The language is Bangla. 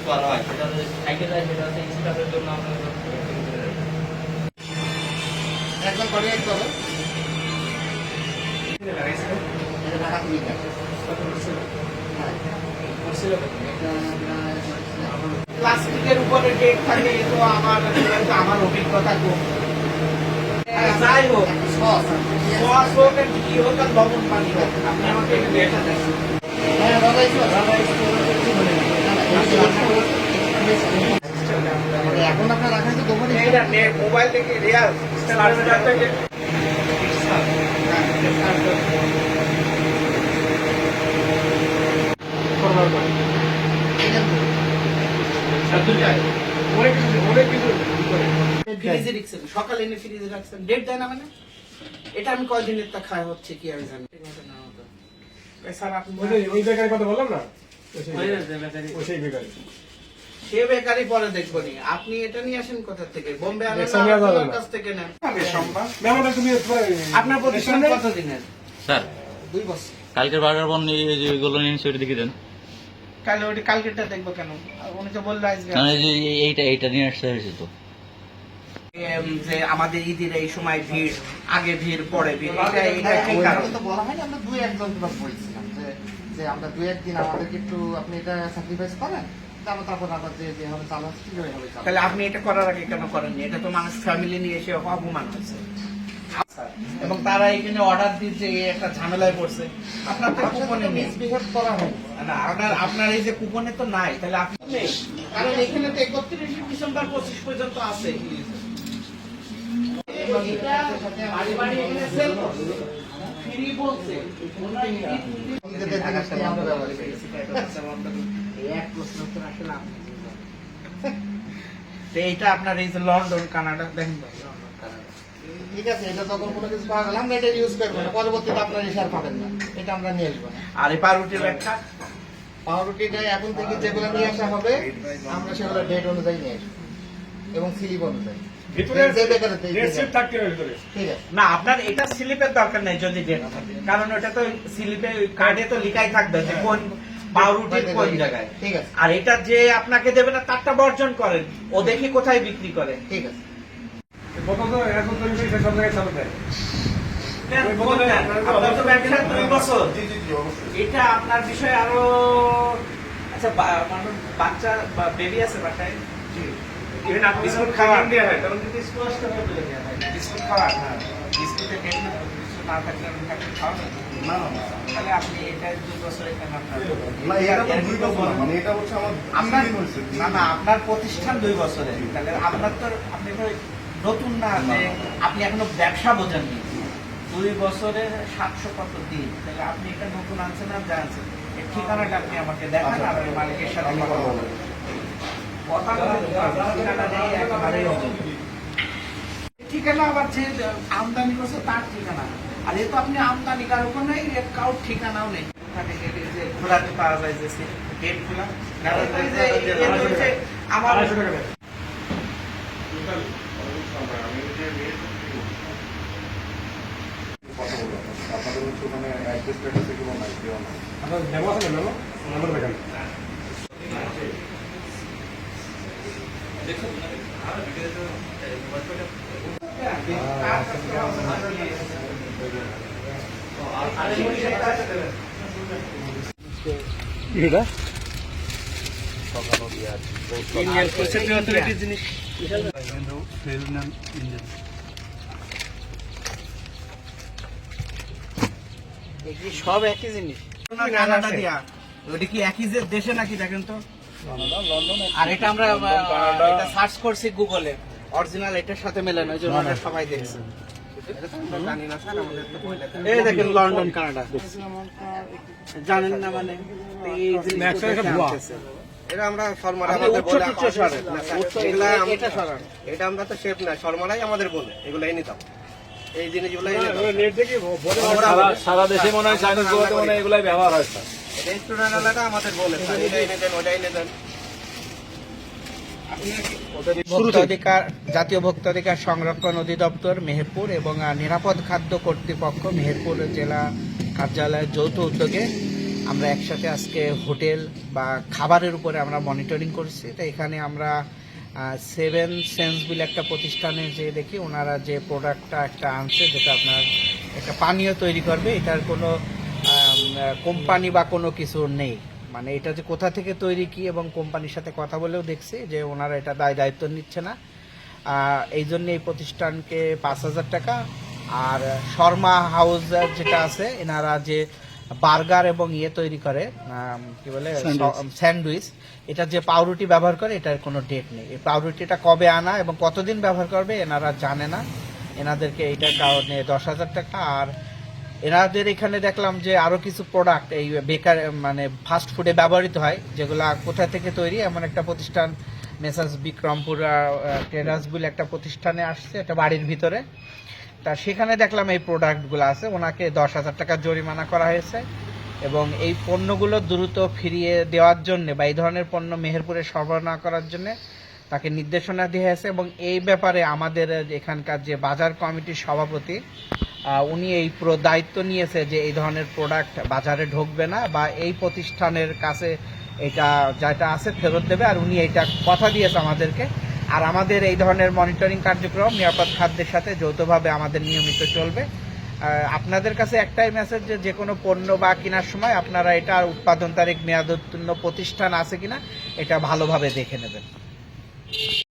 করা হয়, সেটা হচ্ছে সাইকেল আছে, সেটা হচ্ছে স্টাফের জন্য আমরা একদম করে একটু হবে ঢাকা থেকে প্লাস্টিকের উপরে ডেট থাকে, তো আমার অভিজ্ঞতা কম। যাই হোক, সস হোক আর কি হোক আর লবণ পানি হোক, আপনি আমাকে এটা ডেটটা দেন। হ্যাঁ দাদা, এখন আপনার রাখেন তো দোকানে মোবাইল থেকে রিয়াল সকালে এনে ফ্রিজে রাখছেন, ডেট দেয় না মানে এটা আমি কয়দিনের তা খাওয়া হচ্ছে কি আমি জানি। স্যার আপনি ওই বেকারি কথা বললাম না, সে বেকারি পরে দেখবো নি, আপনি এটা নিয়ে আসেন কোথা থেকে? বোম্বে আনার কাছ থেকে নেন। আপনার প্রতিষ্ঠান কতদিনের? স্যার 2 বছর। কালকের বার্গার বন এগুলো নিয়ে সেটা দেখে দেন। কালকেরটা দেখবো কেন? উনি তো বললো আজকে এইটা নিয়ে আসতে হয়েছে তো, যে আমাদের ঈদের এই সময় ভিড়, আগে ভিড় পরে ভিড়, তো বলা হয়নি। আমরা 2-1 জন বলছিলাম যে আমরা 2-1 দিন আমাদেরকে একটু আপনি এটা স্যাক্রিফাইস করেন, তারপর আবার যে হবে চালাচ্ছি হবে। তাহলে আপনি এটা করার আগে কেন করেননি? এটা তো মানুষ ফ্যামিলি নিয়ে এসে অপমান হয়েছে, এবং তারা এখানে অর্ডার দিচ্ছে, একটা ঝামেলায় পড়ছে। আপনার তো কুপনে মিসবিহেভ করা হয় না, আপনার এই যে কুপনে তো নাই, তাহলে আপনি কারণ এখানে তো 31 ডিসেম্বর 25 পর্যন্ত আছে। এইটা আপনার এই যে লন্ডন কানাডা দেখেন, ঠিক আছে, এটা তখন কোনো কিছু পাওয়া গেল আমরা এটা ইউজ করবো না, পরবর্তীতে আপনার এসে পাবেন না, এটা আমরা নিয়ে আসবো না। আর এই পাউরুটির ব্যাখ্যা, পাউরুটিটা এখন থেকে যেগুলো নিয়ে আসা হবে আমরা সেগুলো ডেট অনুযায়ী নিয়ে আসবো এবং স্লিপ অনুযায়ী। না, আপনার এটা স্লিপের দরকার নেই যদি ডেট থাকে, কারণ ওটা তো স্লিপে কার্ডে তো লিখাই থাকবে যে কোন পাউরুটির কোন জায়গায়। ঠিক আছে, আর এটা যে আপনাকে দেবে না তারটা বর্জন করেন, ও দেখি কোথায় বিক্রি করে। ঠিক আছে, এটা আপনার বিষয়ে আরো। আচ্ছা, বাচ্চা বেবি আছে বাসায়? বিস্কুট খাওয়া স্পষ্ট বিস্কুট খাওয়া বিস্কুটের না থাকলে খাওয়া তাহলে আপনি এটা 2 বছরের না, আপনার প্রতিষ্ঠান 2 বছরের, তাহলে আপনার তো আপনি তো নতুন না, যে আপনি এখনো ব্যবসা বোঝেননি। 2 বছরের 700 কত দিন, তাহলে আপনি এটা নতুন আনছেন আর জানছেন। এর ঠিকানাটা আপনি আমাকে দেখান, আর মালিকের সাথে ঠিকানা আবার যে আমদানি করছে তার ঠিকানা, আর এ তো আপনি আমদানি কারো নেই, কারোর ঠিকানাও নেই। ঘোরাতে পাওয়া যায় যে গেট খোলা আমার সব একই জিনিস, কানাডা দিয়া ওটা কি একই দেশে নাকি দেখেন তো। আর এটা আমরা এটা সার্চ করছি গুগলে, অরিজিনাল এটার সাথে মেলানো, ওই জন্য সবাই দেখছে। এই দেখেন লন্ডন কানাডা, জানেন না মানে এটা আমরা শর্মারা এটা আমরা তো শেফ না, শর্মারাই আমাদের বলে এগুলাই নিতাম, এই জিনিসগুলাই সারা দেশে মনে হয় চাইনিজ গুলোতে মনে হয় এগুলাই ব্যবহার হয়। রেস্টুরেন্ট এলাকা আমাদের বলে এটাই এনে দেন, ওটাই এনে দেন। জাতীয় ভোক্তাধিকার সংরক্ষণ অধিদপ্তর মেহেরপুর এবং নিরাপদ খাদ্য কর্তৃপক্ষ মেহেরপুর জেলা কার্যালয়ের যৌথ উদ্যোগে আমরা একসাথে আজকে হোটেল বা খাবারের উপরে আমরা মনিটরিং করছি। তো এখানে আমরা সেভেন সেন্স বলে একটা প্রতিষ্ঠানে যে দেখি ওনারা যে প্রোডাক্টটা একটা আনছে, যেটা আপনার একটা পানীয় তৈরি করবে, এটার কোনো কোম্পানি বা কোনো কিছু নেই, মানে এটা যে কোথা থেকে তৈরি কি, এবং কোম্পানির সাথে কথা বলেও দেখছি যে ওনারা এটা দায়িত্ব নিচ্ছে না। এই জন্য এই প্রতিষ্ঠানকে 5,000 টাকা। আর শর্মা হাউস যেটা আছে, এনারা যে বার্গার এবং তৈরি করে, কি বলে, স্যান্ডউইচ, এটা যে পাউরুটি ব্যবহার করে, এটার কোনো ডেট নেই। এই পাউরুটিটা কবে আনা এবং কতদিন ব্যবহার করবে এনারা জানে না। এনাদেরকে এইটার কারণে 10,000 টাকা। আর এনাদের এখানে দেখলাম যে আরো কিছু প্রোডাক্ট এই বেকার মানে ফাস্ট ফুডে ব্যবহৃত হয়, যেগুলা কোথা থেকে তৈরি, এমন একটা প্রতিষ্ঠান মেসার্স বিক্রমপুর ট্রেডার্স বলে একটা প্রতিষ্ঠানে আসছে, একটা বাড়ির ভিতরে। তা সেখানে দেখলাম এই প্রোডাক্টগুলো আছে, ওনাকে 10,000 টাকা জরিমানা করা হয়েছে। এবং এই পণ্যগুলো দ্রুত ফিরিয়ে দেওয়ার জন্য বা এই ধরনের পণ্য মেহেরপুরে সরবরাহ করার জন্য তাকে নির্দেশনা দেওয়া হয়েছে। এবং এই ব্যাপারে আমাদের এখানকার যে বাজার কমিটির সভাপতি, উনি এই দায়িত্ব নিয়েছে যে এই ধরনের প্রোডাক্ট বাজারে ঢুকবে না বা এই প্রতিষ্ঠানের কাছে এটা যেটা আছে ফেরত দেবে। আর উনি এইটা কথা দিয়েছে আমাদেরকে। আর আমাদের এই ধরনের মনিটরিং কার্যক্রম নিরাপদ খাদ্যের সাথে যৌথভাবে আমাদের নিয়মিত চলবে। আপনাদের কাছে একটাই মেসেজ, যে কোনো পণ্য বা কেনার সময় আপনারা এটা উৎপাদন তারিখ মেয়াদোত্তীর্ণ প্রতিষ্ঠান আছে কিনা এটা ভালোভাবে দেখে নেবেন।